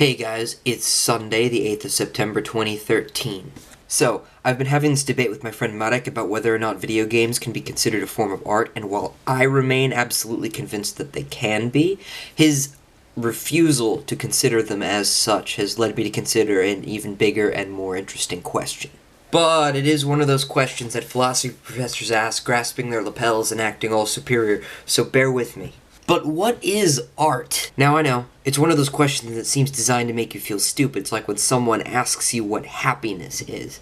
Hey guys, it's Sunday, the 8th of September 2013. So, I've been having this debate with my friend Marek about whether or not video games can be considered a form of art, and while I remain absolutely convinced that they can be, his refusal to consider them as such has led me to consider an even bigger and more interesting question. But it is one of those questions that philosophy professors ask, grasping their lapels and acting all superior, so bear with me. But what is art? Now I know, it's one of those questions that seems designed to make you feel stupid. It's like when someone asks you what happiness is.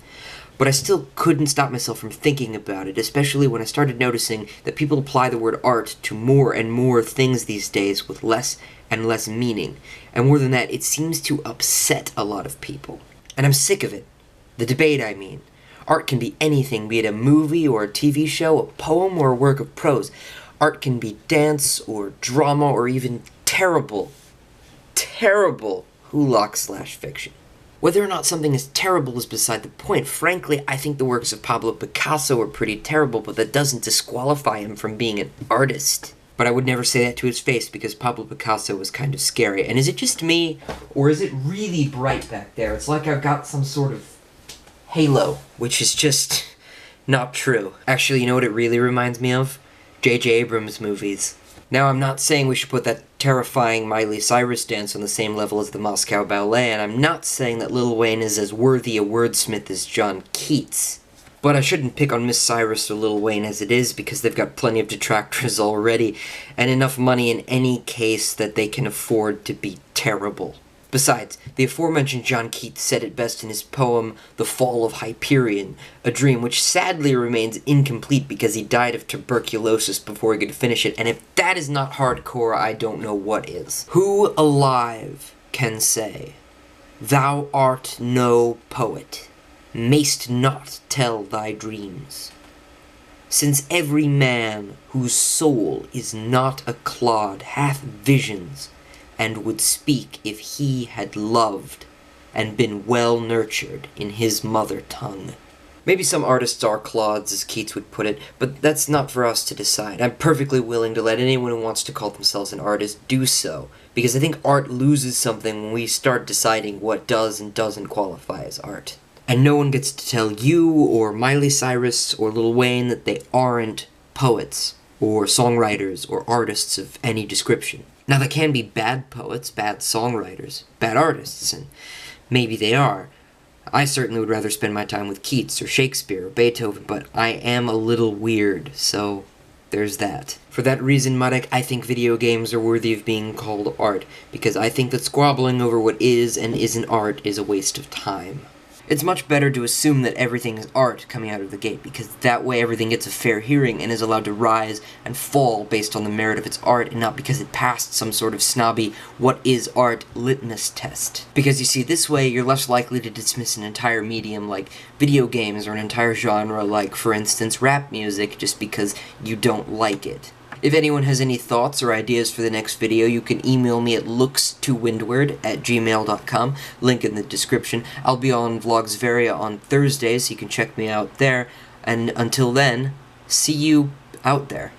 But I still couldn't stop myself from thinking about it, especially when I started noticing that people apply the word art to more and more things these days with less and less meaning. And more than that, it seems to upset a lot of people. And I'm sick of it. The debate, I mean. Art can be anything, be it a movie or a TV show, a poem or a work of prose. Art can be dance, or drama, or even terrible hulock/fiction. Whether or not something is terrible is beside the point. Frankly, I think the works of Pablo Picasso are pretty terrible, but that doesn't disqualify him from being an artist. But I would never say that to his face, because Pablo Picasso was kind of scary. And is it just me, or is it really bright back there? It's like I've got some sort of halo, which is just not true. Actually, you know what it really reminds me of? J.J. Abrams movies. Now, I'm not saying we should put that terrifying Miley Cyrus dance on the same level as the Moscow Ballet, and I'm not saying that Lil Wayne is as worthy a wordsmith as John Keats. But I shouldn't pick on Miss Cyrus or Lil Wayne as it is, because they've got plenty of detractors already, and enough money in any case that they can afford to be terrible. Besides, the aforementioned John Keats said it best in his poem, The Fall of Hyperion, a dream which sadly remains incomplete because he died of tuberculosis before he could finish it, and if that is not hardcore, I don't know what is. Who alive can say, "Thou art no poet, mayst not tell thy dreams"? Since every man whose soul is not a clod hath visions, and would speak if he had loved and been well nurtured in his mother tongue. Maybe some artists are clods, as Keats would put it, but that's not for us to decide. I'm perfectly willing to let anyone who wants to call themselves an artist do so, because I think art loses something when we start deciding what does and doesn't qualify as art. And no one gets to tell you, or Miley Cyrus, or Lil Wayne that they aren't poets, or songwriters, or artists of any description. Now, there can be bad poets, bad songwriters, bad artists, and maybe they are. I certainly would rather spend my time with Keats or Shakespeare or Beethoven, but I am a little weird, so there's that. For that reason, Marek, I think video games are worthy of being called art, because I think that squabbling over what is and isn't art is a waste of time. It's much better to assume that everything is art coming out of the gate, because that way everything gets a fair hearing and is allowed to rise and fall based on the merit of its art, and not because it passed some sort of snobby what is art litmus test. Because you see, this way you're less likely to dismiss an entire medium like video games or an entire genre like, for instance, rap music just because you don't like it. If anyone has any thoughts or ideas for the next video, you can email me at lookstowindward@gmail.com, link in the description. I'll be on Vlogsvaria on Thursdays, so you can check me out there, and until then, see you out there.